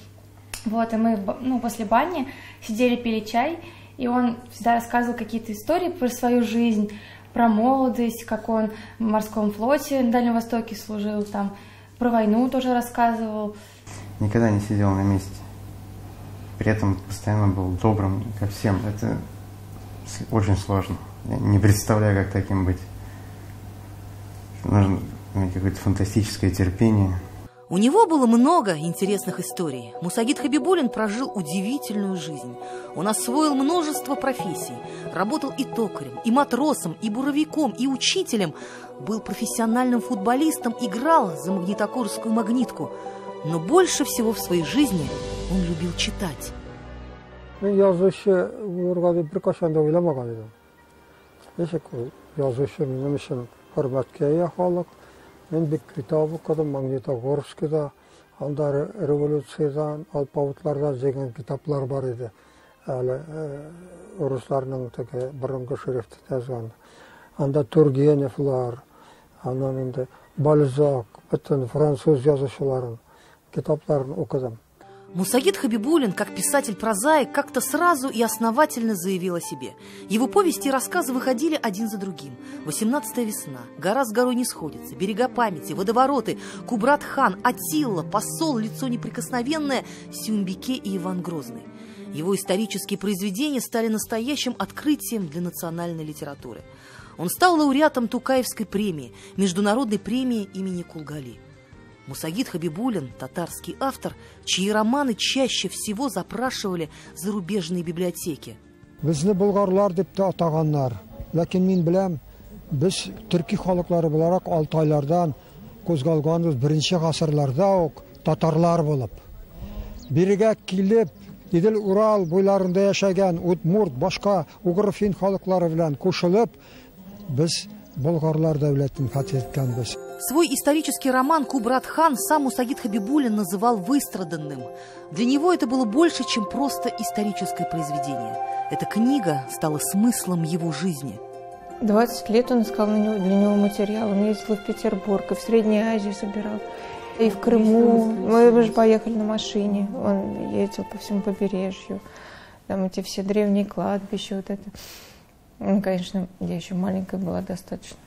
и мы, после бани сидели, пили чай, и он всегда рассказывал какие-то истории про свою жизнь, про молодость, как он в морском флоте на Дальнем Востоке служил, про войну тоже рассказывал. Никогда не сидел на месте. При этом постоянно был добрым ко всем. Это очень сложно. Я не представляю, как таким быть. Нужно иметь какое-то фантастическое терпение. У него было много интересных историй. Мусагит Хабибуллин прожил удивительную жизнь. Он освоил множество профессий. Работал и токарем, и матросом, и буровиком, и учителем. Был профессиональным футболистом, играл за магнитогорскую «Магнитку». Но больше всего в своей жизни он любил читать. Yazışı burada birkaç anda oylamagan edim. Neyse yazışı benim için hürmetke yakalık. Ben bir kitap okudum Magnitogorsk'da. Anda revolüsyodan, Alpavutlardan zengin kitaplar var idi. Ruslarning birinchi şerifti yazgan. Anda Turgenevlar, andan endi Balzac, bütün Fransuz yazıcıların kitaplarını okudum. Мусагит Хабибуллин, как писатель-прозаик, как-то сразу и основательно заявил о себе. Его повести и рассказы выходили один за другим. 18-я весна, гора с горой не сходится, берега памяти, водовороты, Кубратхан, Аттила, посол, лицо неприкосновенное, Сюмбике и Иван Грозный. Его исторические произведения стали настоящим открытием для национальной литературы. Он стал лауреатом Тукаевской премии, международной премии имени Кулгали. Мусагит Хабибуллин – татарский автор, чьи романы чаще всего запрашивали зарубежные библиотеки. Безне болгарлар дип атаганнар. Ләкин мин беләм, Biz Türkiy xalqlari olarak Altaylardan qo'zg'alganmiz birinchi asrlarda tatarlar bo'lib. Biriga kelib, Idil Ural bo'ylarında yaşagan Udmurt, boshqa Uyg'ur fin xalqlari bilan qo'shilib, biz Болгарлар davlatini fath etganmiz. Свой исторический роман «Кубрат-хан» сам Мусагид Хабибуллин называл выстраданным. Для него это было больше, чем просто историческое произведение. Эта книга стала смыслом его жизни. 20 лет он искал для него материал. Он ездил в Петербург, и в Средней Азии собирал, и в Крыму. Мы же поехали на машине. Он ездил по всему побережью. Там эти все древние кладбища, вот это. Ну, конечно, я еще маленькая была достаточно.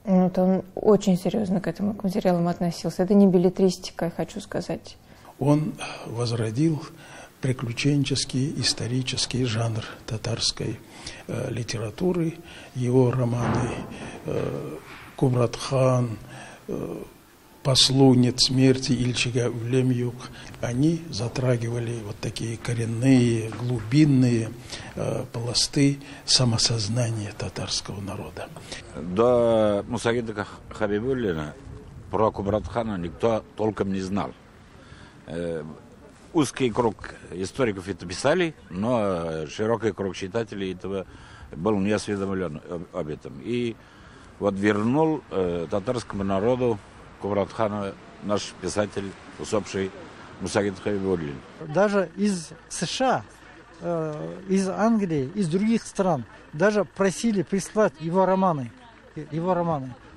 Вот он очень серьезно к этому к материалам относился. Это не беллетристика, я хочу сказать. Он возродил приключенческий, исторический жанр татарской литературы. Его романы «Кубрат-хан», «Послу нет смерти» Ильчига Улемюк, они затрагивали вот такие коренные, глубинные пласты самосознания татарского народа. До Мусагида Хабибуллина про Кубрат-хана никто толком не знал. Узкий круг историков это писали, но широкий круг читателей этого был не осведомлен об этом. И вот вернул татарскому народу Кубрат-хана наш писатель, усопший Мусагид Хабибуллин. Даже из США, из Англии, из других стран даже просили прислать его романы.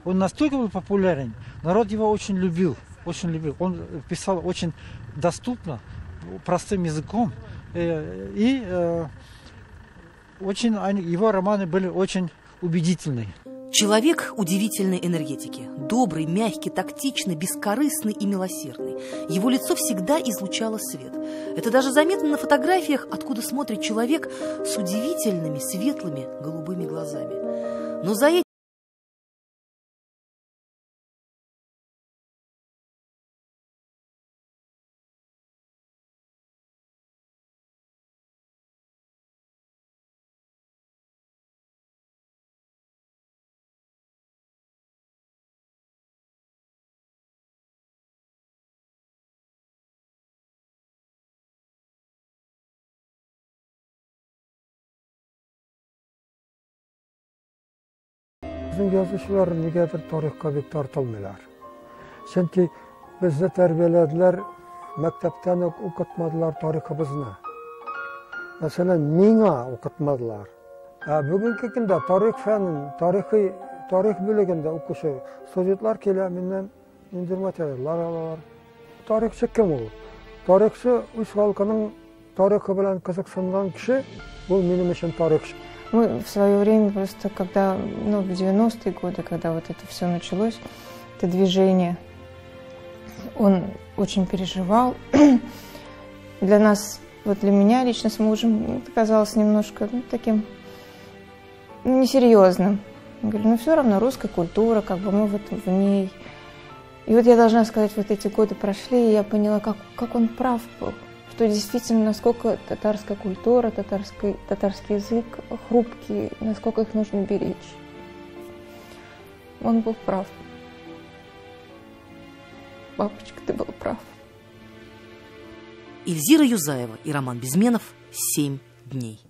Он настолько был популярен, народ его очень любил. Он писал очень доступно, простым языком. Его романы были очень убедительны. Человек удивительной энергетики. Добрый, мягкий, тактичный, бескорыстный и милосердный. Его лицо всегда излучало свет. Это даже заметно на фотографиях, откуда смотрит человек с удивительными, светлыми, голубыми глазами. Но за этим Bizim yazıçılar negadir tarixga bek tortilmaylar. Chunki bizni tarbiyaladilar, maktabdan o'qitmadilar tariximizni. Masalan, menga o'qitmadilar. Bugungi kunda tarix fanin, tarix bo'ligida o'qishi sovetlar kelib mendan indirmatadilar. Tarixchi kim u? Tarixchi o'z xalqining tarixi bilan qiziqsingan kishi, bu mening uchun tarixchi. Мы в свое время просто, когда, в 90-е годы, когда вот это все началось, это движение, он очень переживал. Для нас, вот для меня лично с мужем, это казалось немножко таким несерьезным. Я говорю, все равно русская культура, мы вот в ней. И вот я должна сказать, вот эти годы прошли, и я поняла, как он прав был. Что действительно, насколько татарская культура, татарский язык хрупкие, насколько их нужно беречь. Он был прав. Папочка, ты был прав. Эльзира Юзаева и Роман Безменов «7 дней».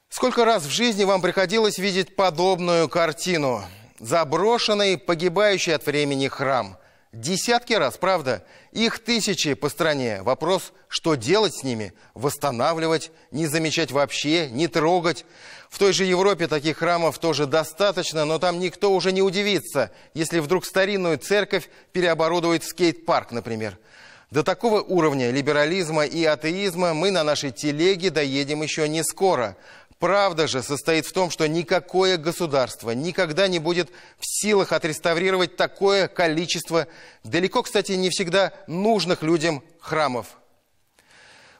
Сколько раз в жизни вам приходилось видеть подобную картину? Заброшенный, погибающий от времени храм. Десятки раз, правда? Их тысячи по стране. Вопрос, что делать с ними? Восстанавливать, не замечать вообще, не трогать. В той же Европе таких храмов тоже достаточно, но там никто уже не удивится, если вдруг старинную церковь переоборудует в скейт-парк, например. До такого уровня либерализма и атеизма мы на нашей телеге доедем еще не скоро. Правда же состоит в том, что никакое государство никогда не будет в силах отреставрировать такое количество, далеко, кстати, не всегда нужных людям храмов.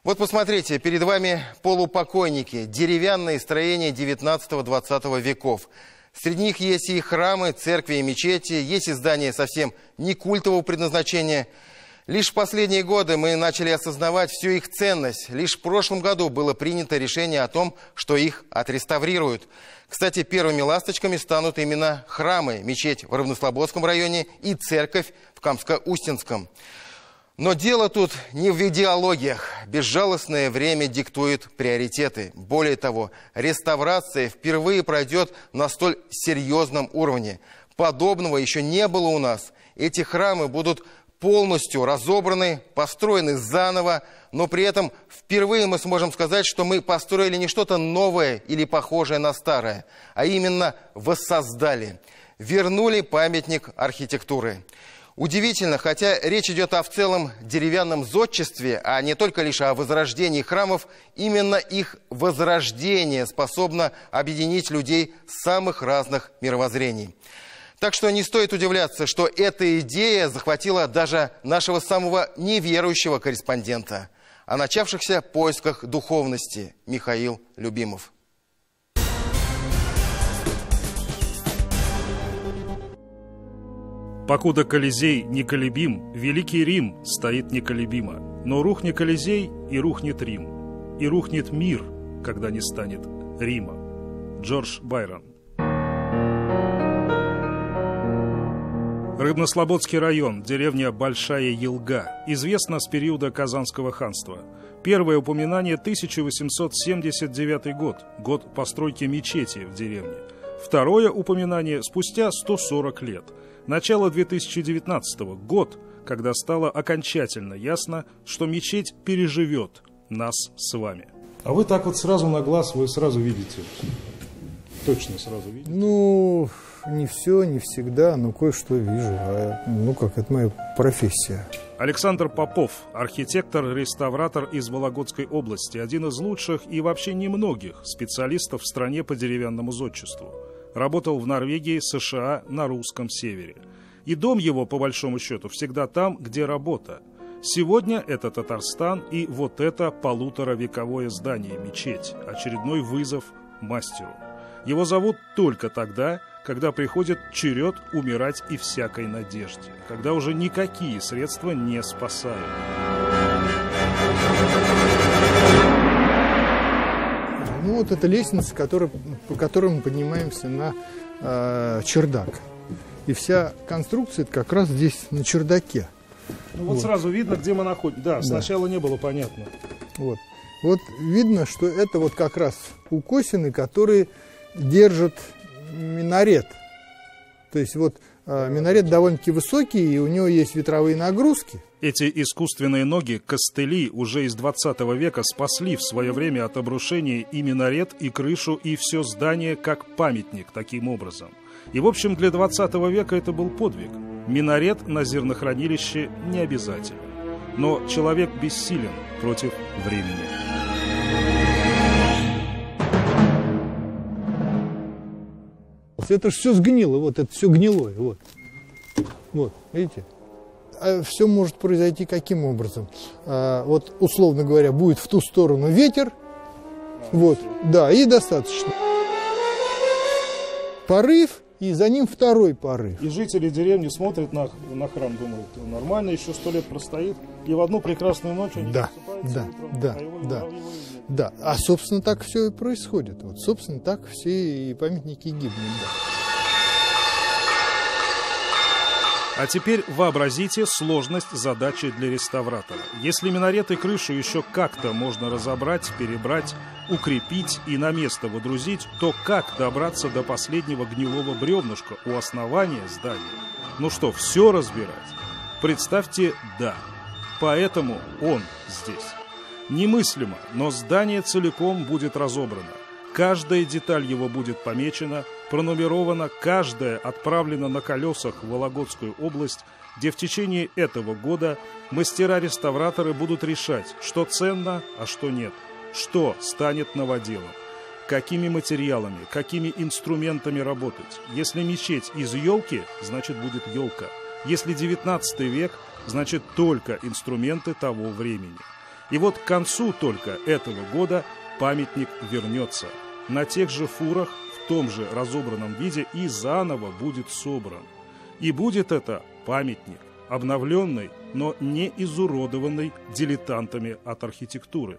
Вот посмотрите, перед вами полупокойники, деревянные строения 19-20 веков. Среди них есть и храмы, церкви и мечети, есть и здания совсем не культового предназначения. Лишь в последние годы мы начали осознавать всю их ценность. Лишь в прошлом году было принято решение о том, что их отреставрируют. Кстати, первыми ласточками станут именно храмы, мечеть в Равнослободском районе и церковь в Камско-Устинском. Но дело тут не в идеологиях. Безжалостное время диктует приоритеты. Более того, реставрация впервые пройдет на столь серьезном уровне. Подобного еще не было у нас. Эти храмы будут полностью разобраны, построены заново, но при этом впервые мы сможем сказать, что мы построили не что-то новое или похожее на старое, а именно воссоздали, вернули памятник архитектуры. Удивительно, хотя речь идет о в целом деревянном зодчестве, а не только лишь о возрождении храмов, именно их возрождение способно объединить людей самых разных мировоззрений. Так что не стоит удивляться, что эта идея захватила даже нашего самого неверующего корреспондента. О начавшихся поисках духовности Михаил Любимов. Покуда Колизей неколебим, Великий Рим стоит неколебимо. Но рухнет Колизей, и рухнет Рим. И рухнет мир, когда не станет Рима. Джордж Байрон. Рыбнослободский район, деревня Большая Елга, известна с периода Казанского ханства. Первое упоминание 1879 год, год постройки мечети в деревне. Второе упоминание спустя 140 лет, начало 2019 год, когда стало окончательно ясно, что мечеть переживет нас с вами. А вы так вот сразу на глаз, вы сразу видите? Точно сразу видите? Ну, не все, не всегда, но кое-что вижу. Это моя профессия. Александр Попов, архитектор-реставратор из Вологодской области, один из лучших и вообще немногих специалистов в стране по деревянному зодчеству. Работал в Норвегии, США, на русском севере. И дом его, по большому счету, всегда там, где работа. Сегодня это Татарстан и вот это 1,5-вековое здание, мечеть, очередной вызов мастеру. Его зовут только тогда, когда приходит черед умирать и всякой надежде, когда уже никакие средства не спасают. Ну вот это лестница, по которой мы поднимаемся на чердак. И вся конструкция как раз здесь на чердаке. Ну вот сразу видно, где мы находимся. Да, сначала не было понятно. Вот видно, что это вот как раз укосины, которые держат минарет. То есть минарет довольно-таки высокий, и у него есть ветровые нагрузки. Эти искусственные ноги, костыли, уже из 20 века спасли в свое время от обрушения и минарет, и крышу, и все здание как памятник таким образом. И в общем для 20 века это был подвиг. Минарет на зернохранилище не обязателен. Но человек бессилен против времени. Это же все сгнило, это все гнилое, видите? А все может произойти каким образом? Условно говоря, будет в ту сторону ветер, и достаточно. Порыв, и за ним второй порыв. И жители деревни смотрят на храм, думают, нормально, еще 100 лет простоит, и в одну прекрасную ночь они просыпаются утром, Да, а собственно так все и происходит. Собственно так все и памятники гибнут. Да. А теперь вообразите сложность задачи для реставратора. Если минарет и крышу еще как-то можно разобрать, перебрать, укрепить и на место водрузить, то как добраться до последнего гнилого бревнышка у основания здания? Ну что, все разбирать? Представьте, да. Поэтому он здесь. Немыслимо, но здание целиком будет разобрано. Каждая деталь его будет помечена, пронумерована, каждая отправлена на колесах в Вологодскую область, где в течение этого года мастера-реставраторы будут решать, что ценно, а что нет, что станет новоделом, какими материалами, какими инструментами работать. Если мечеть из елки, значит будет елка. Если 19 век, значит только инструменты того времени. И вот к концу только этого года памятник вернется. На тех же фурах, в том же разобранном виде и заново будет собран. И будет это памятник обновленной, но не изуродованной дилетантами от архитектуры.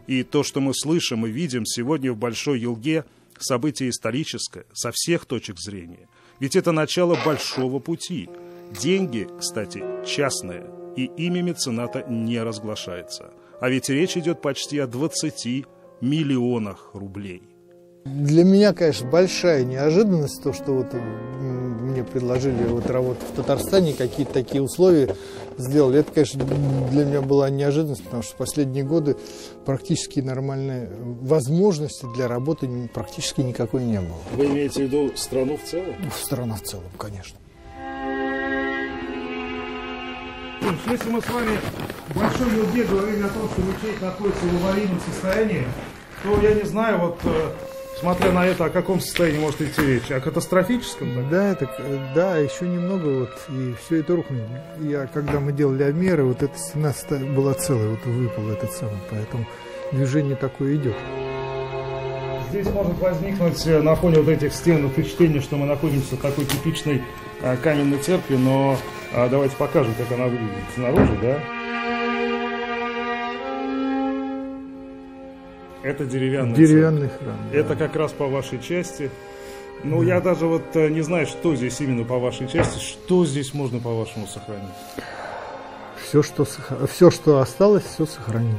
И то, что мы слышим и видим сегодня в Большой Елге, событие историческое со всех точек зрения. Ведь это начало большого пути. Деньги, кстати, частные, и имя мецената не разглашается. А ведь речь идет почти о 20 миллионах рублей. Для меня, конечно, большая неожиданность, то, что вот мне предложили вот работать в Татарстане, какие-то такие условия сделали. Это, конечно, для меня была неожиданность, потому что в последние годы практически нормальной возможности для работы практически никакой не было. Вы имеете в виду страну в целом? Страна в целом, конечно. Если мы с вами в Большой Елге говорили о том, что мечеть находится в аварийном состоянии, то я не знаю, вот смотря на это, о каком состоянии может идти речь? О катастрофическом? Так? Да, еще немного, вот, и все это рухнуло. Когда мы делали обмеры, вот эта стена была целая, вот выпал этот самый, поэтому движение такое идет. Здесь может возникнуть на фоне вот этих стен впечатление, что мы находимся в такой типичной каменной церкви, но давайте покажем, как она выглядит снаружи, да? Это деревянный храм. Это как раз по вашей части. Ну, я даже вот не знаю, что здесь именно по вашей части, что здесь можно по-вашему сохранить? Все, что осталось, все сохранить.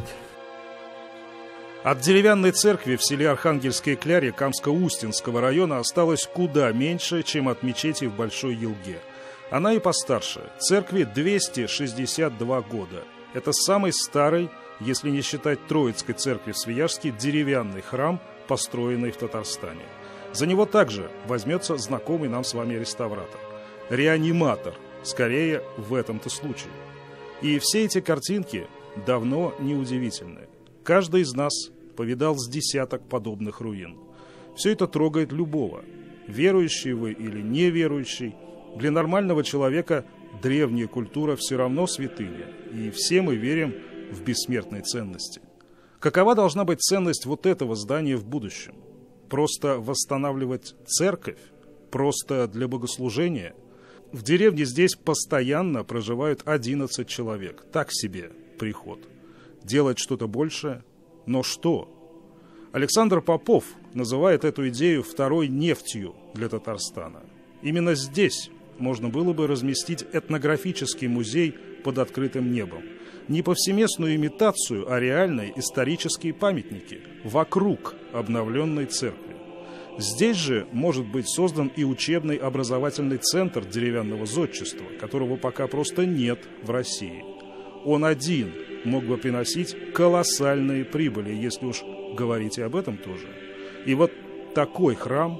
От деревянной церкви в селе Архангельское Клярье Камско-Устинского района осталось куда меньше, чем от мечети в Большой Елге. Она и постарше. Церкви 262 года. Это самый старый, если не считать Троицкой церкви в Свияжске, деревянный храм, построенный в Татарстане. За него также возьмется знакомый нам с вами реставратор. Реаниматор, скорее в этом-то случае. И все эти картинки давно не удивительны. Каждый из нас повидал с десяток подобных руин. Все это трогает любого. Верующий вы или неверующий, для нормального человека древняя культура все равно святыня, и все мы верим в бессмертной ценности. Какова должна быть ценность вот этого здания в будущем? Просто восстанавливать церковь? Просто для богослужения? В деревне здесь постоянно проживают 11 человек. Так себе приход. Делать что-то большее? Но что? Александр Попов называет эту идею второй нефтью для Татарстана. Именно здесь можно было бы разместить этнографический музей под открытым небом. Не повсеместную имитацию, а реальные исторические памятники вокруг обновленной церкви. Здесь же может быть создан и учебный образовательный центр деревянного зодчества, которого пока просто нет в России. Он один мог бы приносить колоссальные прибыли, если уж говорить и об этом тоже. И вот такой храм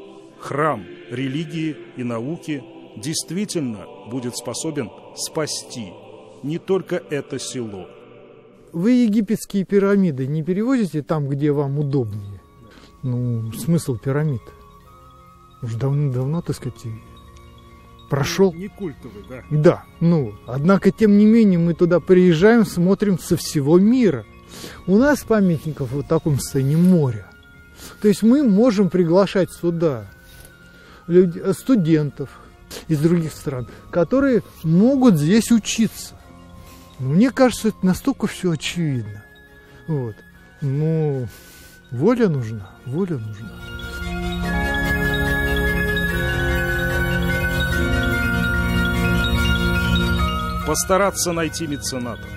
религии и науки, действительно будет способен спасти не только это село. Вы египетские пирамиды не перевозите там, где вам удобнее? Ну, смысл пирамид? Уже давно, так сказать, прошел. Не культовый, да? Да, однако, тем не менее, мы туда приезжаем, смотрим со всего мира. У нас памятников в таком состоянии море. То есть мы можем приглашать сюда студентов из других стран, которые могут здесь учиться. Мне кажется, это настолько все очевидно. Вот. Воля нужна. Постараться найти меценатов,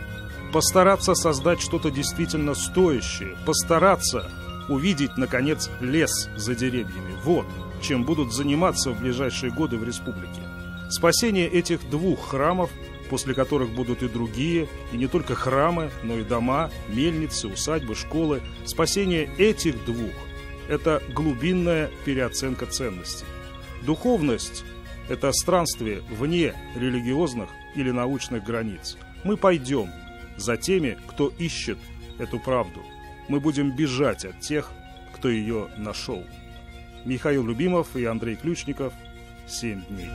постараться создать что-то действительно стоящее, постараться увидеть, наконец, лес за деревьями. Вот чем будут заниматься в ближайшие годы в республике. Спасение этих двух храмов, после которых будут и другие, и не только храмы, но и дома, мельницы, усадьбы, школы. Спасение этих двух – это глубинная переоценка ценностей. Духовность – это странствие вне религиозных или научных границ. Мы пойдем за теми, кто ищет эту правду. Мы будем бежать от тех, кто ее нашел. Михаил Любимов и Андрей Ключников. 7 дней.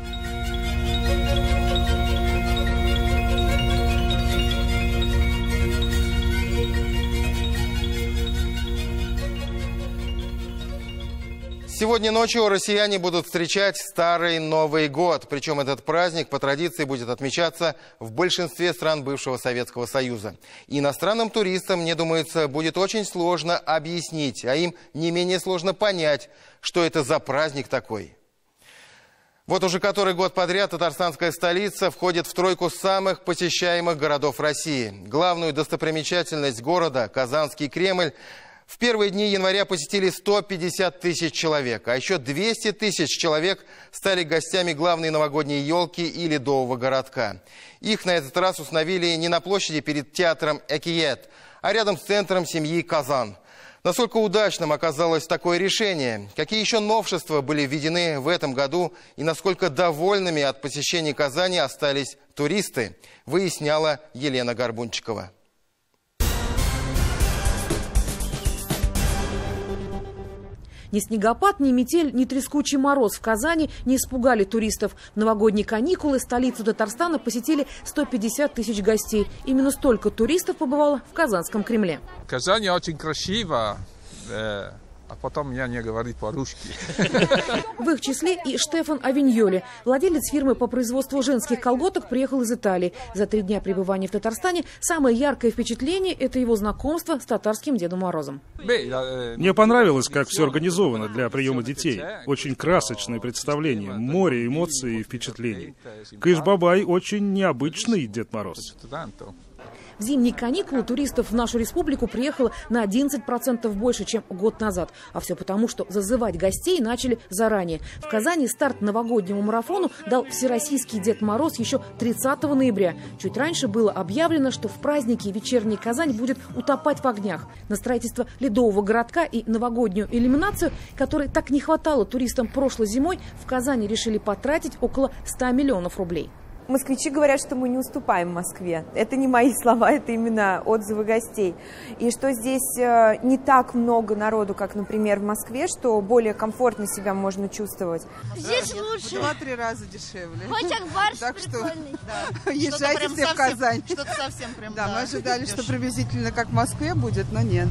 Сегодня ночью россияне будут встречать Старый Новый год. Причем этот праздник по традиции будет отмечаться в большинстве стран бывшего Советского Союза. И иностранным туристам, мне думается, будет очень сложно объяснить, а им не менее сложно понять, что это за праздник такой. Вот уже который год подряд татарстанская столица входит в тройку самых посещаемых городов России. Главную достопримечательность города, Казанский Кремль, в первые дни января посетили 150 тысяч человек, а еще 200 тысяч человек стали гостями главной новогодней елки и ледового городка. Их на этот раз установили не на площади перед театром Экиет, а рядом с центром семьи Казан. Насколько удачным оказалось такое решение? Какие еще новшества были введены в этом году? И насколько довольными от посещения Казани остались туристы? Выясняла Елена Горбунчикова. Ни снегопад, ни метель, ни трескучий мороз в Казани не испугали туристов. В новогодние каникулы столицу Татарстана посетили 150 тысяч гостей. Именно столько туристов побывало в Казанском Кремле. Казань очень красиво, а потом я не говорю по-русски. В их числе и Штефан Авиньоли. Владелец фирмы по производству женских колготок приехал из Италии. За 3 дня пребывания в Татарстане самое яркое впечатление – это его знакомство с татарским Дедом Морозом. Мне понравилось, как все организовано для приема детей. Очень красочное представление, море эмоций и впечатлений. Кыш-Бабай очень необычный Дед Мороз. В зимние каникулы туристов в нашу республику приехало на 11% больше, чем год назад. А все потому, что зазывать гостей начали заранее. В Казани старт новогоднему марафону дал всероссийский Дед Мороз еще 30 ноября. Чуть раньше было объявлено, что в празднике вечерняя Казань будет утопать в огнях. На строительство ледового городка и новогоднюю иллюминацию, которой так не хватало туристам прошлой зимой, в Казани решили потратить около 100 миллионов рублей. Москвичи говорят, что мы не уступаем Москве. Это не мои слова, это именно отзывы гостей. И что здесь не так много народу, как, например, в Москве, что более комфортно себя можно чувствовать. Здесь лучше. 2-3 раза дешевле. Хоть Акбарс так что да. езжайте все в Казань. Что-то совсем прям. Да, мы ожидали, что приблизительно как в Москве будет, но нет.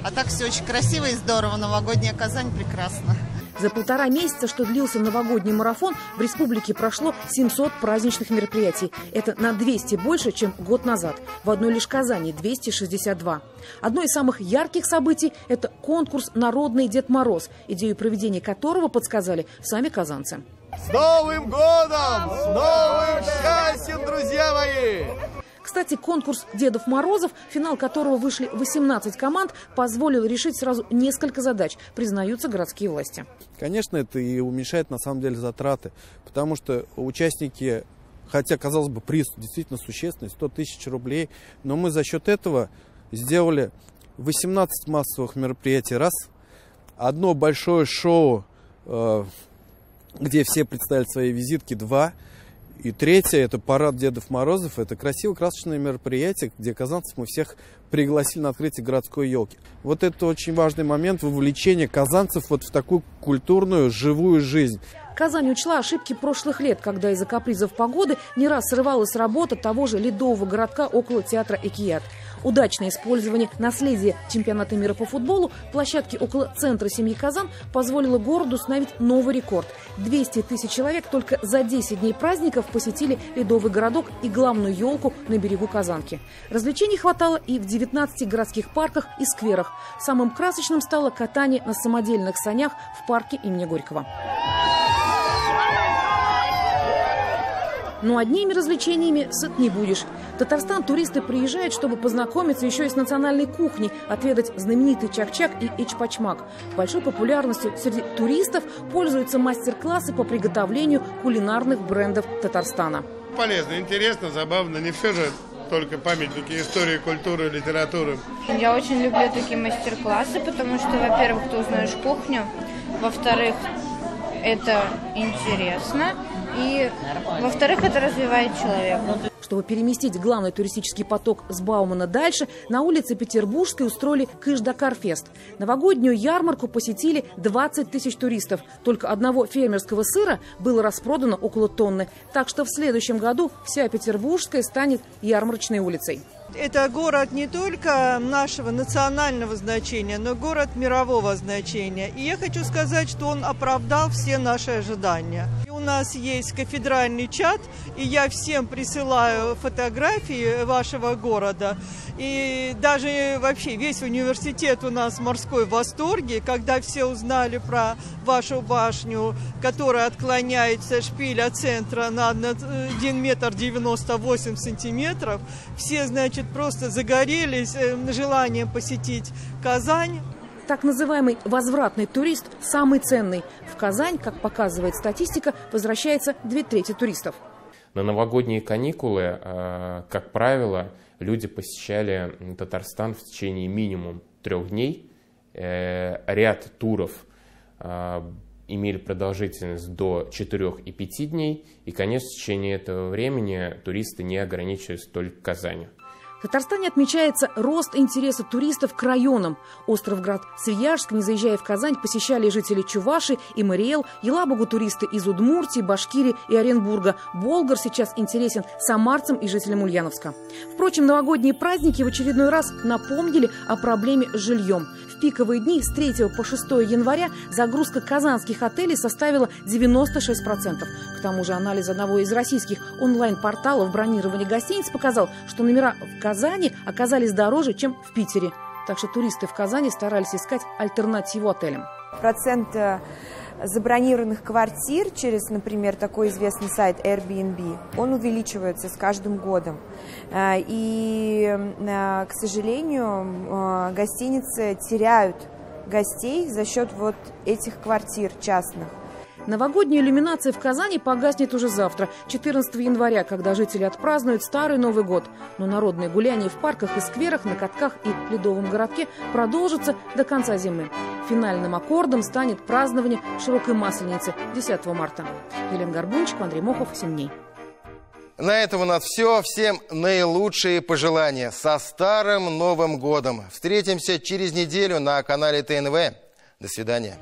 А так все очень красиво и здорово. Новогодняя Казань прекрасна. За 1,5 месяца, что длился новогодний марафон, в республике прошло 700 праздничных мероприятий. Это на 200 больше, чем год назад. В одной лишь Казани 262. Одно из самых ярких событий – это конкурс «Народный Дед Мороз», идею проведения которого подсказали сами казанцы. С Новым годом! С новым счастьем, друзья мои! Кстати, конкурс Дедов Морозов, в финал которого вышли 18 команд, позволил решить сразу несколько задач, признаются городские власти. Конечно, это и уменьшает на самом деле затраты, потому что участники, хотя, казалось бы, приз действительно существенный, 100 тысяч рублей, но мы за счет этого сделали 18 массовых мероприятий, раз, одно большое шоу, где все представили свои визитки, 2, и 3 – это парад Дедов Морозов. Это красивое, красочное мероприятие, где казанцев мы всех пригласили на открытие городской елки. Вот это очень важный момент вовлечения казанцев вот в такую культурную, живую жизнь. Казань учла ошибки прошлых лет, когда из-за капризов погоды не раз срывалась работа того же ледового городка около театра Экият. Удачное использование наследия чемпионата мира по футболу площадки около центра семьи Казан позволило городу установить новый рекорд. 200 тысяч человек только за 10 дней праздников посетили ледовый городок и главную елку на берегу Казанки. Развлечений хватало и в 19 городских парках и скверах. Самым красочным стало катание на самодельных санях в парке имени Горького. Но одними развлечениями сыт не будешь. В Татарстан туристы приезжают, чтобы познакомиться еще и с национальной кухней, отведать знаменитый чак-чак и эчпачмак. Большой популярностью среди туристов пользуются мастер-классы по приготовлению кулинарных брендов Татарстана. Полезно, интересно, забавно, не все же только памятники истории, культуры, литературы. Я очень люблю такие мастер-классы, потому что, во-первых, ты узнаешь кухню, во-вторых, это интересно. И, во-вторых, это развивает человека. Чтобы переместить главный туристический поток с Баумана дальше, на улице Петербургской устроили Кыш-Дакар-фест. Новогоднюю ярмарку посетили 20 тысяч туристов. Только одного фермерского сыра было распродано около тонны. Так что в следующем году вся Петербургская станет ярмарочной улицей. Это город не только нашего национального значения, но город мирового значения. И я хочу сказать, что он оправдал все наши ожидания. У нас есть кафедральный чат, и я всем присылаю фотографии вашего города. И даже вообще весь университет у нас морской в восторге, когда все узнали про вашу башню, которая отклоняется шпиля центра на 1 метр 98 сантиметров. Все, значит, просто загорелись желанием посетить Казань. Так называемый возвратный турист самый ценный. В Казань, как показывает статистика, возвращается 2/3 туристов. На новогодние каникулы, как правило, люди посещали Татарстан в течение минимум 3 дней. Ряд туров имели продолжительность до 4 и 5 дней. И, конечно, в течение этого времени туристы не ограничивались только Казанью. В Татарстане отмечается рост интереса туристов к районам. Островград, Свияжск, не заезжая в Казань, посещали жители Чуваши и Мариэл, Елабугу туристы из Удмуртии, Башкирии и Оренбурга. Болгар сейчас интересен самарцам и жителям Ульяновска. Впрочем, новогодние праздники в очередной раз напомнили о проблеме с жильем. В пиковые дни с 3 по 6 января загрузка казанских отелей составила 96%. К тому же анализ одного из российских онлайн-порталов бронирования гостиниц показал, что номера в Казани оказались дороже, чем в Питере. Так что туристы в Казани старались искать альтернативу отелям. Процент забронированных квартир через, например, такой известный сайт Airbnb, он увеличивается с каждым годом. И, к сожалению, гостиницы теряют гостей за счет вот этих квартир частных. Новогодняя иллюминация в Казани погаснет уже завтра, 14 января, когда жители отпразднуют Старый Новый год. Но народные гуляния в парках и скверах, на катках и ледовом городке продолжатся до конца зимы. Финальным аккордом станет празднование Широкой Масленицы 10 марта. Елена Горбунчик, Андрей Мохов, Семней. На этом у нас все. Всем наилучшие пожелания. Со Старым Новым годом. Встретимся через неделю на канале ТНВ. До свидания.